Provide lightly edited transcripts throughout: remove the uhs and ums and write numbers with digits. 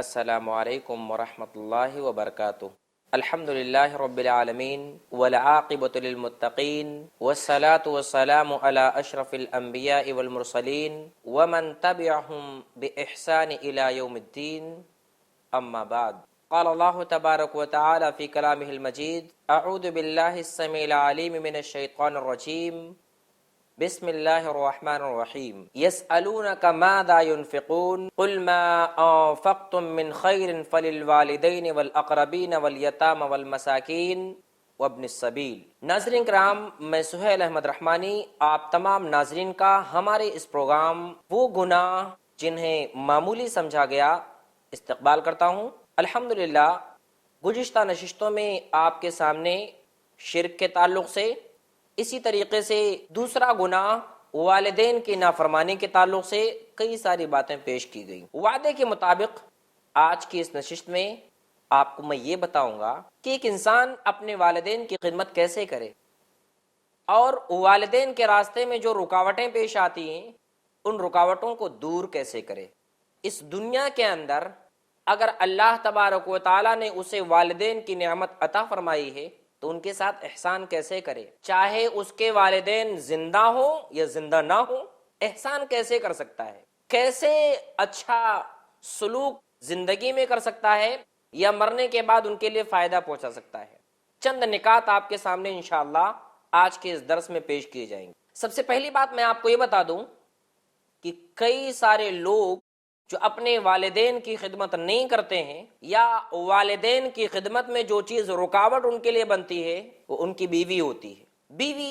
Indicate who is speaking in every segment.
Speaker 1: السلام علیکم ورحمۃ اللہ وبرکاتہ۔ الحمد للہ رب العالمین والعاقبۃ للمتقین والصلاة والسلام علی اشرف الانبیاء والمرسلین ومن تبعهم بإحسان الى یوم الدین، اما بعد۔ قال اللہ تبارک وتعالی فی کلامہ المجید: اعوذ باللہ السمیع العلیم من الشیطان الرجیم، بسم اللہ الرحمن الرحیم۔ یسألونک ماذا ينفقون قل ما انفقتم من خیر فللوالدین والاقربین والیتامى والمساکین وابن السبیل۔ ناظرین کرام، میں سہیل احمد رحمانی آپ تمام ناظرین کا ہمارے اس پروگرام وہ گناہ جنہیں معمولی سمجھا گیا استقبال کرتا ہوں۔ الحمدللہ گزشتہ نشستوں میں آپ کے سامنے شرک کے تعلق سے، اسی طریقے سے دوسرا گناہ والدین کی نافرمانی کے تعلق سے کئی ساری باتیں پیش کی گئی۔ وعدے کے مطابق آج کی اس نشست میں آپ کو میں یہ بتاؤں گا کہ ایک انسان اپنے والدین کی خدمت کیسے کرے اور والدین کے راستے میں جو رکاوٹیں پیش آتی ہیں ان رکاوٹوں کو دور کیسے کرے۔ اس دنیا کے اندر اگر اللہ تبارک و تعالیٰ نے اسے والدین کی نعمت عطا فرمائی ہے تو ان کے ساتھ احسان کیسے کرے، چاہے اس کے والدین زندہ ہو یا زندہ نہ ہو، احسان کیسے کر سکتا ہے، کیسے اچھا سلوک زندگی میں کر سکتا ہے یا مرنے کے بعد ان کے لیے فائدہ پہنچا سکتا ہے۔ چند نکات آپ کے سامنے انشاءاللہ آج کے اس درس میں پیش کیے جائیں گے۔ سب سے پہلی بات میں آپ کو یہ بتا دوں کہ کئی سارے لوگ جو اپنے والدین کی خدمت نہیں کرتے ہیں یا والدین کی خدمت میں جو چیز رکاوٹ ان کے لیے بنتی ہے وہ ان کی بیوی ہوتی ہے۔ بیوی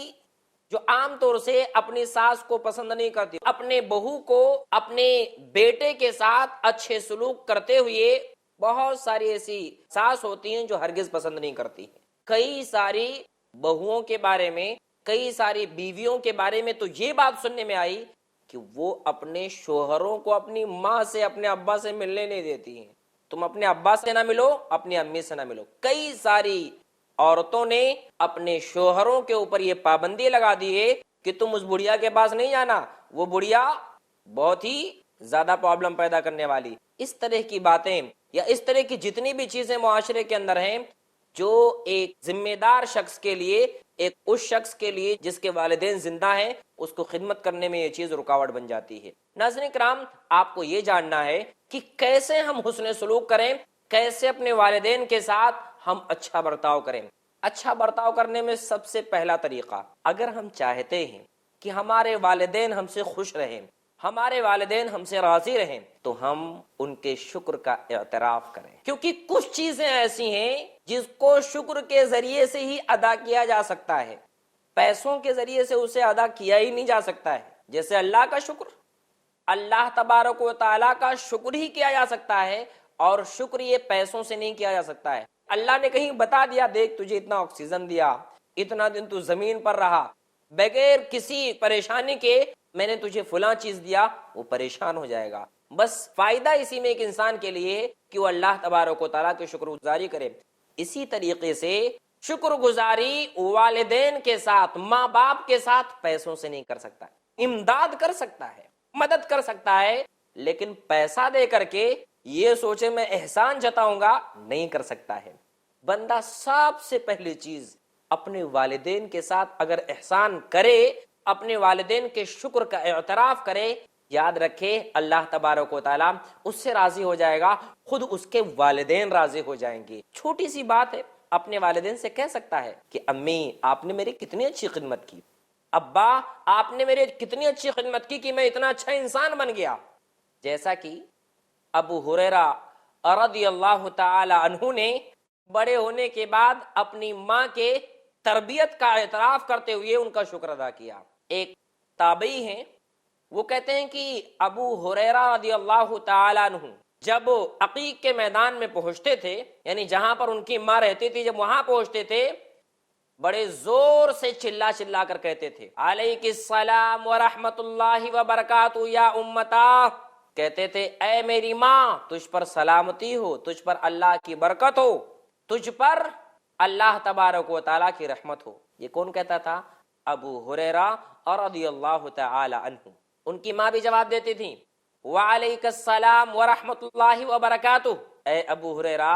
Speaker 1: جو عام طور سے اپنی ساس کو پسند نہیں کرتی، اپنے بہو کو اپنے بیٹے کے ساتھ اچھے سلوک کرتے ہوئے بہت ساری ایسی ساس ہوتی ہیں جو ہرگز پسند نہیں کرتی۔ کئی ساری بہوؤں کے بارے میں، کئی ساری بیویوں کے بارے میں تو یہ بات سننے میں آئی کہ وہ اپنے شوہروں کو اپنی ماں سے، اپنے ابا سے ملنے نہیں دیتی ہیں۔ تم اپنے ابا سے نہ ملو، اپنی امی سے نہ ملو۔ کئی ساری عورتوں نے اپنے شوہروں کے اوپر یہ پابندی لگا دی ہے کہ تم اس بڑھیا کے پاس نہیں جانا، وہ بڑھیا بہت ہی زیادہ پرابلم پیدا کرنے والی۔ اس طرح کی باتیں یا اس طرح کی جتنی بھی چیزیں معاشرے کے اندر ہیں جو ایک ذمہ دار شخص کے لیے، ایک اس شخص کے لیے جس کے والدین زندہ ہیں، اس کو خدمت کرنے میں یہ چیز رکاوٹ بن جاتی ہے۔ ناظرین کرام، آپ کو یہ جاننا ہے کہ کیسے ہم حسن سلوک کریں، کیسے اپنے والدین کے ساتھ ہم اچھا برتاؤ کریں۔ اچھا برتاؤ کرنے میں سب سے پہلا طریقہ، اگر ہم چاہتے ہیں کہ ہمارے والدین ہم سے خوش رہیں، ہمارے والدین ہم سے راضی رہیں، تو ہم ان کے شکر کا اعتراف کریں، کیونکہ کچھ چیزیں ایسی ہیں جس کو شکر کے ذریعے سے ہی ادا کیا جا سکتا ہے، پیسوں کے ذریعے سے اسے ادا کیا ہی نہیں جا سکتا ہے۔ جیسے اللہ کا شکر، اللہ تبارک و تعالیٰ کا شکر ہی کیا جا سکتا ہے، اور شکر یہ پیسوں سے نہیں کیا جا سکتا ہے۔ اللہ نے کہیں بتا دیا، دیکھ تجھے اتنا آکسیجن دیا، اتنا دن تو زمین پر رہا، بغیر کسی پریشانی کے میں نے تجھے فلاں چیز دیا، وہ پریشان ہو جائے گا۔ بس فائدہ اسی میں ایک انسان کے لیے کہ وہ اللہ تبارک و تعالیٰ کی شکر گزاری کرے۔ اسی طریقے سے شکر گزاری والدین کے ساتھ، ماں باپ کے ساتھ پیسوں سے نہیں کر سکتا، امداد کر سکتا ہے، مدد کر سکتا ہے، لیکن پیسہ دے کر کے یہ سوچے میں احسان جتاؤں گا، نہیں کر سکتا ہے۔ بندہ سب سے پہلی چیز اپنے والدین کے ساتھ اگر احسان کرے، اپنے والدین کے شکر کا اعتراف کرے، یاد رکھے اللہ تبارک و تعالیٰ اس سے راضی ہو جائے گا، خود اس کے والدین راضی ہو جائیں گے۔ چھوٹی سی بات ہے، اپنے والدین سے کہہ سکتا ہے کہ امی آپ نے میری کتنی اچھی خدمت کی، ابا آپ نے میری کتنی اچھی خدمت کی کہ میں اتنا اچھا انسان بن گیا۔ جیسا کہ ابو ہریرہ رضی اللہ تعالی عنہ نے بڑے ہونے کے بعد اپنی ماں کے تربیت کا اعتراف کرتے ہوئے ان کا شکر ادا کیا۔ ایک تابعی ہیں، وہ کہتے ہیں کہ ابو ہریرہ رضی اللہ تعالی عنہ جب عقیق کے میدان میں پہنچتے تھے، یعنی جہاں پر ان کی ماں رہتی تھی، جب وہاں پہنچتے تھے بڑے زور سے چلا چلا کر کہتے تھے علیک السلام ورحمۃ اللہ وبرکاتہ یا امتا، کہتے تھے اے میری ماں تجھ پر سلامتی ہو، تجھ پر اللہ کی برکت ہو، تجھ پر اللہ تبارک و تعالیٰ کی رحمت ہو۔ یہ کون کہتا تھا؟ ابو ہریرہ رضی اللہ تعالی عنہ۔ ان کی ماں بھی جواب دیتی تھی وعلیک السلام ورحمۃ اللہ وبرکاتہ، اے ابو ہریرہ،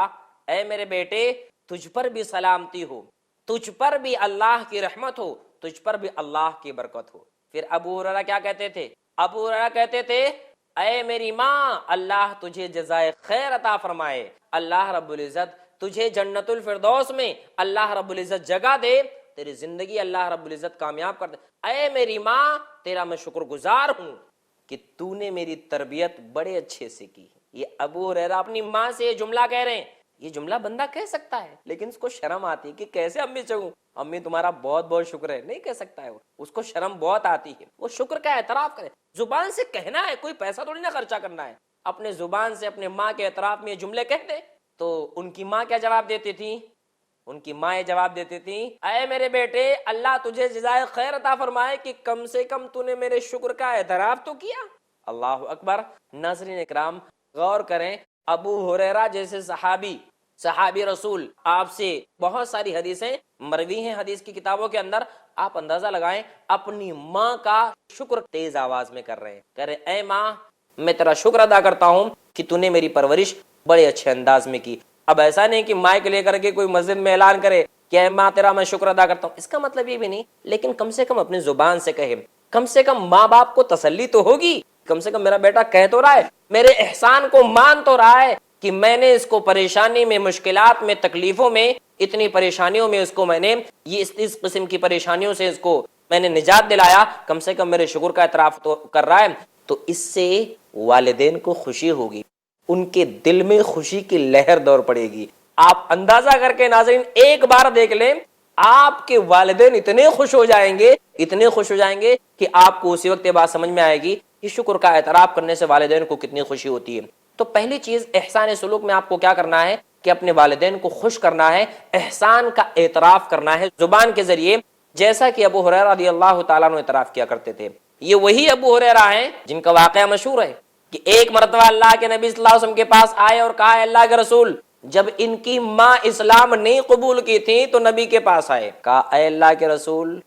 Speaker 1: اے میرے بیٹے، تجھ پر بھی سلامتی ہو، تجھ پر بھی اللہ کی رحمت ہو، تجھ پر بھی اللہ کی برکت ہو۔ پھر ابو ہریرہ کیا کہتے تھے؟ ابو ہریرہ کہتے تھے اے میری ماں، اللہ تجھے جزائے خیر عطا فرمائے، اللہ رب العزت تجھے جنت الفردوس میں اللہ رب العزت جگہ دے، تیری زندگی اللہ رب العزت کامیاب کر دے۔ اے میری ماں، تیرا میں شکر گزار ہوں کہ تو نے میری تربیت بڑے اچھے سے کی۔ یہ ابو ہریرہ اپنی ماں سے یہ جملہ کہہ رہے ہیں۔ یہ جملہ بندہ کہہ سکتا ہے لیکن اس کو شرم آتی ہے کہ کیسے امی سے کہوں امی تمہارا بہت بہت شکر ہے، نہیں کہہ سکتا ہے وہ، اس کو شرم بہت آتی ہے۔ وہ شکر کا اعتراف کرے، زبان سے کہنا ہے، کوئی پیسہ تھوڑی نہ خرچہ کرنا ہے، اپنے زبان سے اپنے ماں کے اعتراف میں یہ جملے کہہ دے۔ تو ان کی ماں کیا جواب دیتی تھی؟ ان کی ماں یہ جواب دیتی تھی اے میرے بیٹے، اللہ تجھے جزائے خیر عطا فرمائے کہ کم سے کم تو نے میرے شکر کا اعتراف تو کیا۔ اللہ اکبر۔ ناظرین اکرام، غور کریں، ابو ہریرہ جیسے صحابی رسول، آپ سے بہت ساری حدیثیں مروی ہیں حدیث کی کتابوں کے اندر، آپ اندازہ لگائیں اپنی ماں کا شکر تیز آواز میں کر رہے ہیں، کہہ رہے اے ماں، میں تیرا شکر ادا کرتا ہوں کہ تو نے میری پرورش بڑے اچھے انداز میں کی۔ اب ایسا نہیں کہ مائک لے کر کے کوئی مسجد میں اعلان کرے کہ اے ماں تیرا میں شکر ادا کرتا ہوں، اس کا مطلب یہ بھی نہیں، لیکن کم سے کم اپنی زبان سے کہے، کم سے کم ماں باپ کو تسلی تو ہوگی، کم سے کم میرا بیٹا کہہ تو رہا ہے، میرے احسان کو مان تو رہا ہے کہ میں نے اس کو پریشانی میں، مشکلات میں، تکلیفوں میں، اتنی پریشانیوں میں اس کو میں نے یہ اس قسم کی پریشانیوں سے اس کو میں نے نجات دلایا، کم سے کم میرے شکر کا اعتراف تو کر رہا ہے۔ تو اس سے والدین کو خوشی ہوگی، ان کے دل میں خوشی کی لہر دور پڑے گی۔ آپ اندازہ کر کے ناظرین ایک بار دیکھ لیں، آپ کے والدین اتنے خوش ہو جائیں گے کہ آپ کو اسی وقت یہ بات سمجھ میں آئے گی کہ شکر کا اعتراف کرنے سے والدین کو کتنی خوشی ہوتی ہے۔ تو پہلی چیز احسان سلوک میں آپ کو کیا کرنا ہے کہ اپنے والدین کو خوش کرنا ہے، احسان کا اعتراف کرنا ہے زبان کے ذریعے، جیسا کہ ابو ہریرہ رضی اللہ تعالیٰ عنہ اعتراف کیا کرتے تھے۔ یہ وہی ابو ہریرہ ہیں جن کا واقعہ مشہور ہے کہ ایک مرتبہ اللہ کے نبی صلی اللہ علیہ وسلم کے پاس آئے اور کہا اللہ کے رسول، جب ان کی ماں اسلام نہیں قبول کی تھی تو نبی کے پاس آئے، کہا اے اللہ کے رسول،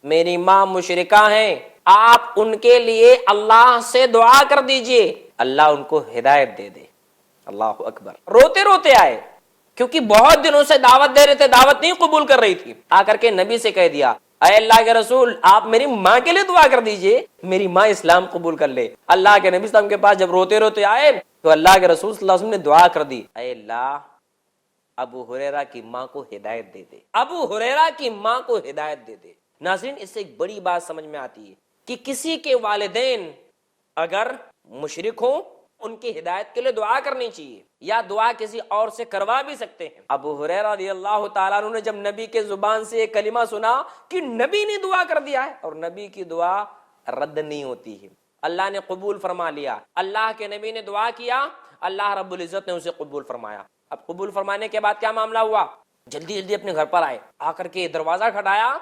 Speaker 1: میری ماں مشرکہ ہیں، آپ ان کے لیے اللہ سے دعا کر دیجئے اللہ ان کو ہدایت دے دے۔ اللہ اکبر۔ روتے روتے آئے کیونکہ بہت دنوں سے دعوت دے رہے تھے، دعوت نہیں قبول کر رہی تھی، آ کر کے نبی سے کہہ دیا اے اللہ کے رسول، آپ میری ماں کے لیے دعا کر دیجئے، میری ماں اسلام قبول کر لے۔ اللہ کے نبی صلی اللہ علیہ وسلم کے پاس جب روتے روتے آئے تو اللہ کے رسول صلی اللہ علیہ وسلم نے دعا کر دی، اے اللہ ابو ہریرہ کی ماں کو ہدایت دے دے، ابو ہریرہ کی ماں کو ہدایت دے دے۔ ناظرین، اس سے ایک بڑی بات سمجھ میں آتی ہے کہ کسی کے والدین اگر مشرک ہوں، ان کی ہدایت کے لیے دعا کرنی چاہیے، یا دعا کسی اور سے کروا بھی سکتے ہیں۔ ابو ہریرہ رضی اللہ تعالیٰ عنہ نے جب نبی کے زبان سے ایک کلمہ سنا کہ نبی نے دعا کر دیا ہے، اور نبی کی دعا رد نہیں ہوتی ہے، اللہ نے قبول فرما لیا، اللہ کے نبی نے دعا کیا، اللہ رب العزت نے اسے قبول فرمایا۔ اب قبول فرمانے کے بعد کیا معاملہ ہوا؟ جلدی جلدی اپنے گھر پر آئے، آ کر کے دروازہ کھٹایا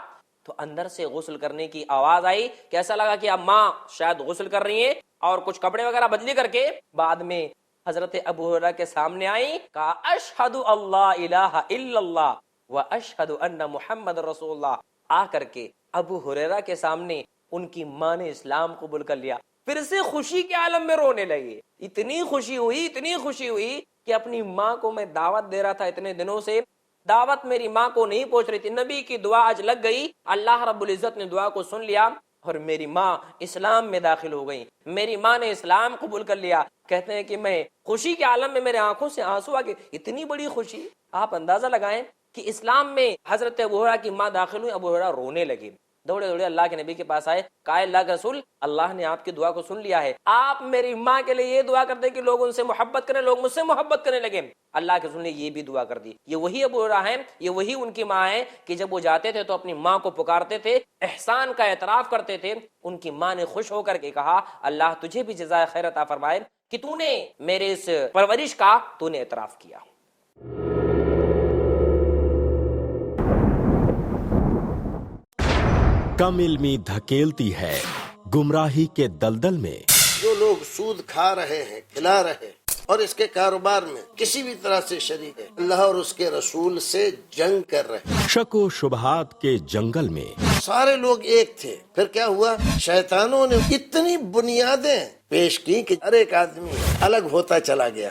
Speaker 1: تو اندر سے غسل کرنے کی آواز آئی، کیسا لگا کہ اب ماں شاید غسل کر رہی ہیں، اور کچھ کپڑے وغیرہ بدلی کر کے بعد میں حضرت ابو ہریرہ کے سامنے آئی، کہا اشہد اللہ الہ الا اللہ و اشہد ان محمد رسول اللہ۔ آ کر کے ابو ہریرہ کے سامنے ان کی ماں نے اسلام قبول کر لیا، پھر سے خوشی کے عالم میں رونے لگے۔ اتنی خوشی ہوئی کہ اپنی ماں کو میں دعوت دے رہا تھا اتنے دنوں سے، دعوت میری ماں کو نہیں پہنچ رہی تھی، نبی کی دعا آج لگ گئی، اللہ رب العزت نے دعا کو سن لیا اور میری ماں اسلام میں داخل ہو گئی، میری ماں نے اسلام قبول کر لیا۔ کہتے ہیں کہ میں خوشی کے عالم میں میرے آنکھوں سے آنسو آ گئے، اتنی بڑی خوشی۔ آپ اندازہ لگائیں کہ اسلام میں حضرت ابو ہریرہ کی ماں داخل ہوئی، ابو ہریرہ رونے لگے، دوڑے دوڑے اللہ کے نبی کے پاس آئے، کہا اللہ کے رسول، اللہ نے آپ کی دعا کو سن لیا ہے، آپ میری ماں کے لیے یہ دعا کر دیں کہ لوگ ان سے محبت کریں، لوگ مجھ سے محبت کرنے لگے۔ اللہ کے رسول نے یہ بھی دعا کر دی۔ یہ وہی ابو ہریرہ ہیں، یہ وہی ان کی ماں ہے کہ جب وہ جاتے تھے تو اپنی ماں کو پکارتے تھے، احسان کا اعتراف کرتے تھے۔ ان کی ماں نے خوش ہو کر کے کہا اللہ تجھے بھی جزائے خیر عطا فرمائے کہ تو نے میرے اس پرورش کا تو نے اعتراف کیا۔
Speaker 2: کم علمی دھکیلتی ہے گمراہی کے دلدل میں۔
Speaker 3: جو لوگ سود کھا رہے ہیں، کھلا رہے ہیں اور اس کے کاروبار میں کسی بھی طرح سے شریک ہے، اللہ اور اس کے رسول سے جنگ کر رہے ہیں۔
Speaker 2: شک و شبہات کے جنگل میں
Speaker 3: سارے لوگ ایک تھے. پھر کیا ہوا؟ شیطانوں نے اتنی بنیادیں پیش کی کہ ہر ایک آدمی الگ ہوتا چلا گیا.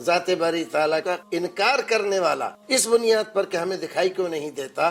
Speaker 3: ذات باری تعالیٰ کا انکار کرنے والا اس بنیاد پر کہ ہمیں دکھائی کیوں نہیں دیتا،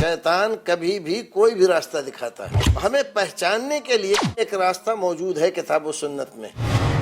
Speaker 3: شیطان کبھی بھی کوئی بھی راستہ دکھاتا ہے. ہمیں پہچاننے کے لیے ایک راستہ موجود ہے کتاب و سنت میں.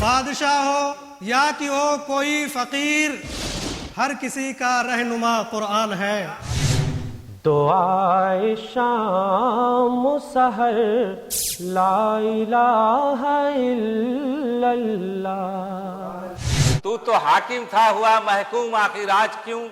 Speaker 4: بادشاہ ہو یا کہ ہو کوئی فقیر، ہر کسی کا رہنما قرآن ہے.
Speaker 5: دعائے شام و سحر لا الہ الا اللہ.
Speaker 6: تو حاکم تھا ہوا محکوم، آخر آج کیوں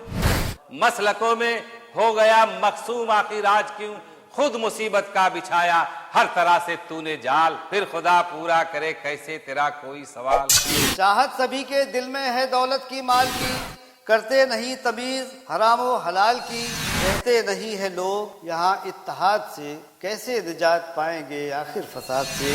Speaker 6: مسلکوں میں ہو گیا مقسوم، آخر آج کیوں خود مصیبت کا بچھایا ہر طرح سے تو نے جال، پھر خدا پورا کرے کیسے تیرا کوئی سوال.
Speaker 7: چاہت سبھی کے دل میں ہے دولت کی مال کی، کرتے نہیں تمیز حرام و حلال کی. کہتے نہیں ہے لوگ یہاں اتحاد سے، کیسے نجات پائیں گے آخر فساد سے.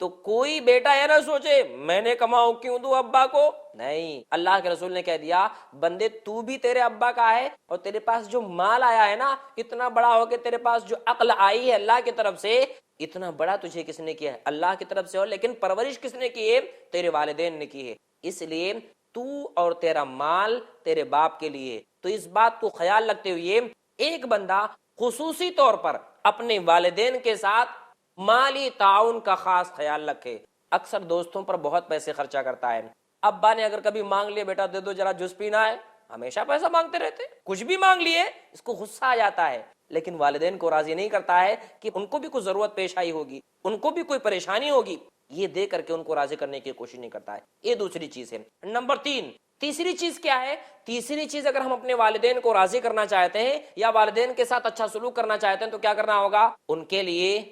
Speaker 1: تو کوئی بیٹا یہ نہ سوچے میں نے کماؤں کیوں دوں ابا کو، نہیں، اللہ کے رسول نے کہہ دیا بندے تو بھی تیرے ابا کا ہے، اور تیرے پاس جو مال آیا ہے نا، اتنا بڑا ہو کے تیرے پاس جو عقل آئی ہے اللہ کی طرف سے، اتنا بڑا تجھے کس نے کیا ہے؟ اللہ کی طرف سے، اور لیکن پرورش کس نے کی ہے؟ تیرے والدین نے کی ہے۔ اس لیے تو اور تیرا مال تیرے باپ کے لیے۔ تو اس بات کو خیال رکھتے ہوئے ایک بندہ خصوصی طور پر اپنے والدین کے ساتھ مالی تعاون کا خاص خیال رکھے۔ اکثر دوستوں پر بہت پیسے خرچہ کرتا ہے، ابا نے اگر کبھی مانگ لیے بیٹا دے دو ذرا جوس پینا ہے، ہمیشہ پیسہ مانگتے رہتے، کچھ بھی مانگ لیے اس کو غصہ آ جاتا ہے، لیکن والدین کو راضی نہیں کرتا ہے کہ ان کو بھی کوئی ضرورت پیش آئی ہوگی، ان کو بھی کوئی پریشانی ہوگی، یہ دے کر کے ان کو راضی کرنے کی کوشش نہیں کرتا ہے۔ یہ دوسری چیز ہے۔ نمبر 3، تیسری چیز کیا ہے؟ تیسری چیز، اگر ہم اپنے والدین کو راضی کرنا چاہتے ہیں یا والدین کے ساتھ اچھا سلوک کرنا چاہتے ہیں تو کیا کرنا ہوگا؟ ان کے لیے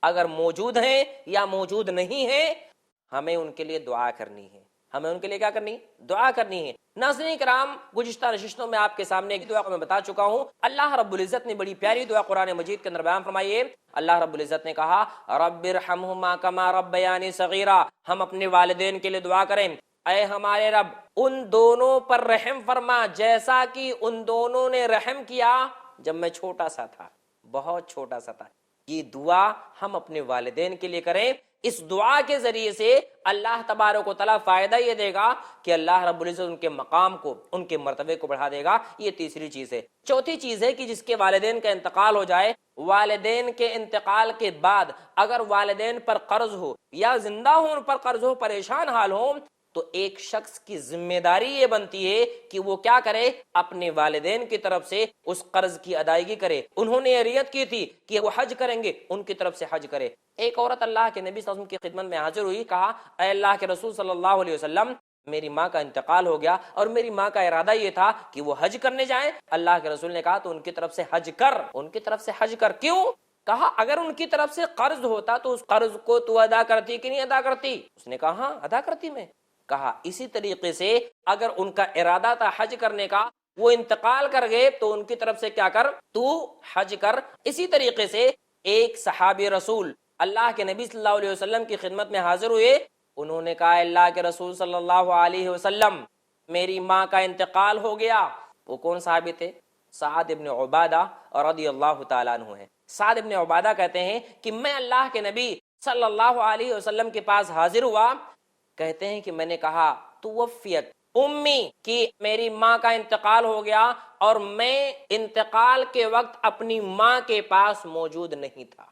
Speaker 1: اگر موجود ہیں یا موجود نہیں ہیں، ہمیں ان کے لیے دعا کرنی ہے۔ ہمیں ان کے لیے کیا کرنی؟ دعا کرنی ہے۔ ناظرین کرام، گزشتہ نشستوں میں آپ کے سامنے ایک دعا کو میں بتا چکا ہوں۔ اللہ رب العزت نے بڑی پیاری دعا قرآن مجید کے اندر بیان فرمائی ہے۔ اللہ رب العزت نے کہا رب ارحمہما کما ربیانی صغیرا، ہم اپنے والدین کے لیے دعا کریں، اے ہمارے رب ان دونوں پر رحم فرما جیسا کہ ان دونوں نے رحم کیا جب میں چھوٹا سا تھا، بہت چھوٹا سا تھا۔ یہ دعا ہم اپنے والدین کے لیے کریں۔ اس دعا کے ذریعے سے اللہ تبارک و تعالیٰ فائدہ یہ دے گا کہ اللہ رب العزت ان کے مقام کو، ان کے مرتبے کو بڑھا دے گا۔ یہ تیسری چیز ہے۔ چوتھی چیز ہے کہ جس کے والدین کا انتقال ہو جائے، والدین کے انتقال کے بعد اگر والدین پر قرض ہو یا زندہ ہو ان پر قرض ہو، پریشان حال ہو، تو ایک شخص کی ذمہ داری یہ بنتی ہے کہ وہ کیا کرے؟ اپنے والدین کی طرف سے اس قرض کی ادائیگی کرے۔ انہوں نے نیت کی تھی کہ وہ حج کریں گے، ان کی طرف سے حج کرے۔ ایک عورت اللہ کے نبی صلی اللہ علیہ وسلم کی خدمت میں حاضر ہوئی، کہا اے اللہ کے رسول صلی اللہ علیہ وسلم، میری ماں کا انتقال ہو گیا اور میری ماں کا ارادہ یہ تھا کہ وہ حج کرنے جائیں۔ اللہ کے رسول نے کہا تو ان کی طرف سے حج کر، ان کی طرف سے حج کر۔ کیوں؟ کہا اگر ان کی طرف سے قرض ہوتا تو اس قرض کو تو ادا کرتی کہ نہیں ادا کرتی؟ اس نے کہا ہاں ادا کرتی میں۔ کہا اسی طریقے سے اگر ان کا ارادہ تھا حج کرنے کا، وہ انتقال کر گئے تو ان کی طرف سے کیا کر؟ تو حج کر۔ اسی طریقے سے ایک صحابی رسول اللہ کے نبی صلی اللہ علیہ وسلم کی خدمت میں حاضر ہوئے، انہوں نے کہا اللہ کے رسول صلی اللہ علیہ وسلم، میری ماں کا انتقال ہو گیا۔ وہ کون صحابی تھے؟ سعد ابن عبادہ رضی اللہ تعالیٰ عنہ ہے۔ سعد ابن عبادہ کہتے ہیں کہ میں اللہ کے نبی صلی اللہ علیہ وسلم کے پاس حاضر ہوا، کہتے ہیں کہ میں نے کہا توفیت امی، کہ میری ماں کا انتقال ہو گیا اور میں انتقال کے وقت اپنی ماں کے پاس موجود نہیں تھا،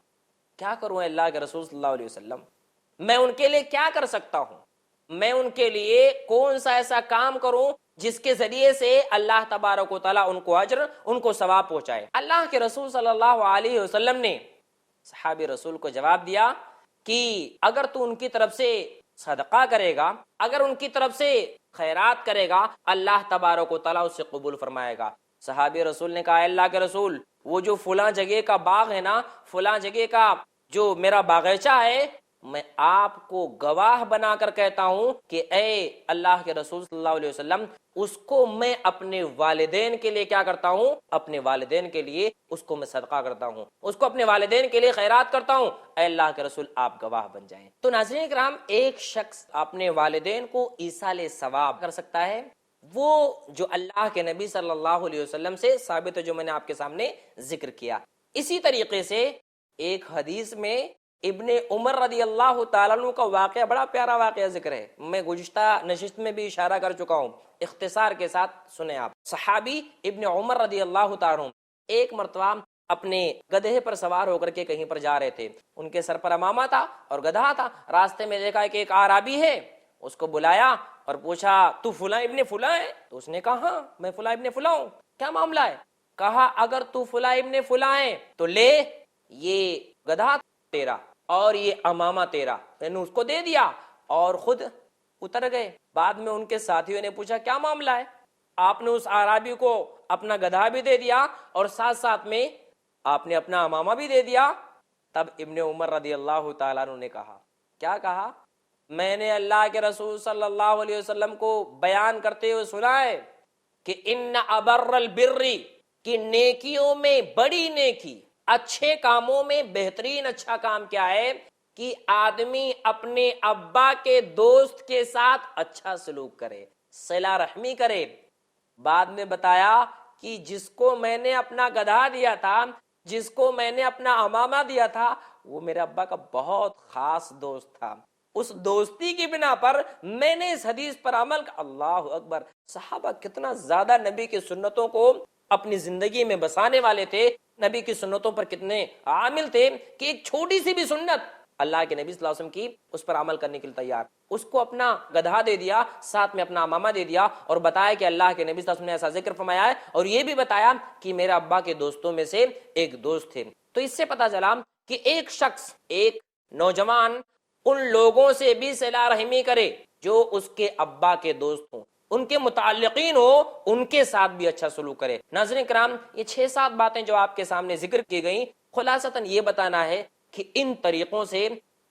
Speaker 1: کیا کروں اللہ کے رسول صلی اللہ علیہ وسلم؟ میں ان کے لیے کیا کر سکتا ہوں؟ میں ان کے لیے کون سا ایسا کام کروں جس کے ذریعے سے اللہ تبارک و تعالیٰ ان کو اجر، ان کو ثواب پہنچائے؟ اللہ کے رسول صلی اللہ علیہ وسلم نے صحابی رسول کو جواب دیا کہ اگر تو ان کی طرف سے صدقہ کرے گا، اگر ان کی طرف سے خیرات کرے گا، اللہ تبارک و تعالیٰ اسے قبول فرمائے گا۔ صحابی رسول نے کہا اللہ کے رسول، وہ جو فلاں جگہ کا باغ ہے نا، فلاں جگہ کا جو میرا باغیچہ ہے، میں آپ کو گواہ بنا کر کہتا ہوں کہ اے اللہ کے رسول صلی اللہ علیہ وسلم، اس کو میں اپنے والدین کے لیے کیا کرتا ہوں؟ اپنے والدین کے لیے اس کو میں صدقہ کرتا ہوں، اس کو اپنے والدین کے لیے خیرات کرتا ہوں، اے اللہ کے رسول آپ گواہ بن جائیں۔ تو ناظرین کرام، ایک شخص اپنے والدین کو ایصال ثواب کر سکتا ہے، وہ جو اللہ کے نبی صلی اللہ علیہ وسلم سے ثابت ہے، جو میں نے آپ کے سامنے ذکر کیا۔ اسی طریقے سے ایک حدیث میں ابن عمر رضی اللہ تعالیٰ عنہ کا واقعہ، بڑا پیارا واقعہ ذکر ہے، میں گزشتہ نشست میں بھی اشارہ کر چکا ہوں، اختصار کے ساتھ سنیں آپ۔ صحابی ابن عمر رضی اللہ تعالیٰ عنہ ایک مرتبہ اپنے گدھے پر سوار ہو کر کے کہیں پر جا رہے تھے، ان کے سر پر امامہ تھا اور گدھا تھا۔ راستے میں دیکھا کہ ایک اعرابی ہے، اس کو بلایا اور پوچھا تو فلاں ابن فلاں ہے؟ تو اس نے کہا ہاں میں فلاں ابن فلاں ہوں، کیا معاملہ ہے؟ کہا اگر تو فلاں ابن فلاں ہے تو لے، یہ گدھا تیرا اور یہ امامہ تیرا۔ میں نے اس کو دے دیا اور خود اتر گئے۔ بعد میں ان کے ساتھیوں نے پوچھا کیا معاملہ ہے؟ آپ نے اس اعرابی کو اپنا گدھا بھی دے دیا اور ساتھ ساتھ میں آپ نے اپنا امامہ بھی دے دیا۔ تب ابن عمر رضی اللہ تعالیٰ عنہ نے کہا، کیا کہا؟ میں نے اللہ کے رسول صلی اللہ علیہ وسلم کو بیان کرتے ہوئے سنا ہے کہ ان ابر البر، کہ نیکیوں میں بڑی نیکی، اچھے کاموں میں بہترین اچھا کام کیا ہے کہ آدمی اپنے ابا کے دوست کے ساتھ اچھا سلوک کرے، صلہ رحمی کرے۔ بعد میں بتایا کہ جس کو میں نے اپنا گدھا دیا تھا، جس کو میں نے اپنا امامہ دیا تھا، وہ میرے ابا کا بہت خاص دوست تھا، اس دوستی کی بنا پر میں نے اس حدیث پر عمل کیا۔ اللہ اکبر! صحابہ کتنا زیادہ نبی کی سنتوں کو اپنی زندگی میں بسانے والے تھے، نبی کی سنتوں پر کتنے عامل تھے کہ ایک چھوٹی سی بھی سنت اللہ کے نبی صلی اللہ علیہ وسلم کی، اس پر عمل کرنے کے لیے تیار۔ اس کو اپنا گدھا دے دیا، ساتھ میں اپنا امامہ دے دیا، اور بتایا کہ اللہ کے نبی صلی اللہ علیہ وسلم نے ایسا ذکر فرمایا ہے، اور یہ بھی بتایا کہ میرا ابا کے دوستوں میں سے ایک دوست تھے۔ تو اس سے پتہ چلا کہ ایک شخص، ایک نوجوان ان لوگوں سے بھی صلہ رحمی کرے جو اس کے ابا کے دوست ہوں، ان کے متعلقین ہو، ان کے ساتھ بھی اچھا سلوک کرے۔ ناظرین کرام، یہ 6-7 باتیں جو آپ کے سامنے ذکر کی گئیں، خلاصتاً یہ بتانا ہے کہ ان طریقوں سے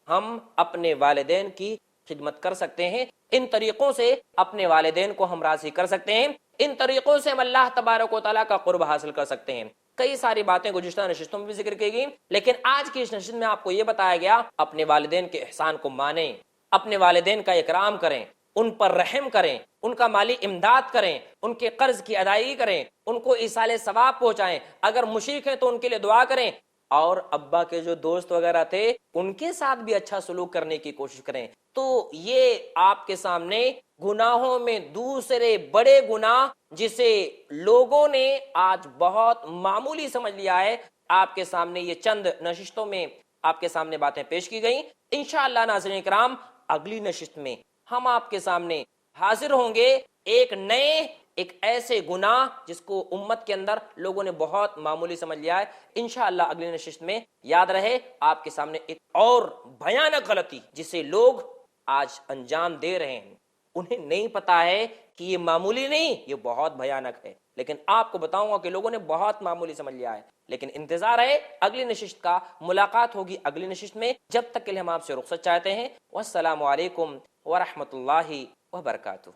Speaker 1: ہم اپنے والدین کی خدمت کر سکتے ہیں، ان طریقوں سے اپنے والدین کو ہم راضی کر سکتے ہیں، ان طریقوں سے ہم اللہ تبارک و تعالیٰ کا قرب حاصل کر سکتے ہیں۔ کئی ساری باتیں گزشتہ نشستوں میں بھی ذکر کی گئی، لیکن آج کی اس نشست میں آپ کو یہ بتایا گیا اپنے والدین کے احسان کو مانیں، اپنے والدین کا اکرام کریں، ان پر رحم کریں، ان کا مالی امداد کریں، ان کے قرض کی ادائیگی کریں، ان کو ایصال ثواب پہنچائیں، اگر مشرک ہیں تو ان کے لیے دعا کریں، اور ابا کے جو دوست وغیرہ تھے ان کے ساتھ بھی اچھا سلوک کرنے کی کوشش کریں۔ تو یہ آپ کے سامنے گناہوں میں دوسرے بڑے گناہ جسے لوگوں نے آج بہت معمولی سمجھ لیا ہے، آپ کے سامنے یہ چند نشستوں میں آپ کے سامنے باتیں پیش کی گئیں۔ انشاءاللہ ناظرین کرام، اگلی نشست میں ہم آپ کے سامنے حاضر ہوں گے ایک ایسے گناہ جس کو امت کے اندر لوگوں نے بہت معمولی سمجھ لیا ہے۔ انشاءاللہ اگلی نشست میں یاد رہے آپ کے سامنے ایک اور بھیانک غلطی جسے لوگ آج انجام دے رہے ہیں، انہیں نہیں پتا ہے کہ یہ معمولی نہیں، یہ بہت بھیانک ہے، لیکن آپ کو بتاؤں گا کہ لوگوں نے بہت معمولی سمجھ لیا ہے۔ لیکن انتظار ہے اگلی نشست کا، ملاقات ہوگی اگلی نشست میں، جب تک کے لیے ہم آپ سے رخصت چاہتے ہیں۔ والسلام علیکم ورحمۃ اللہ وبرکاتہ۔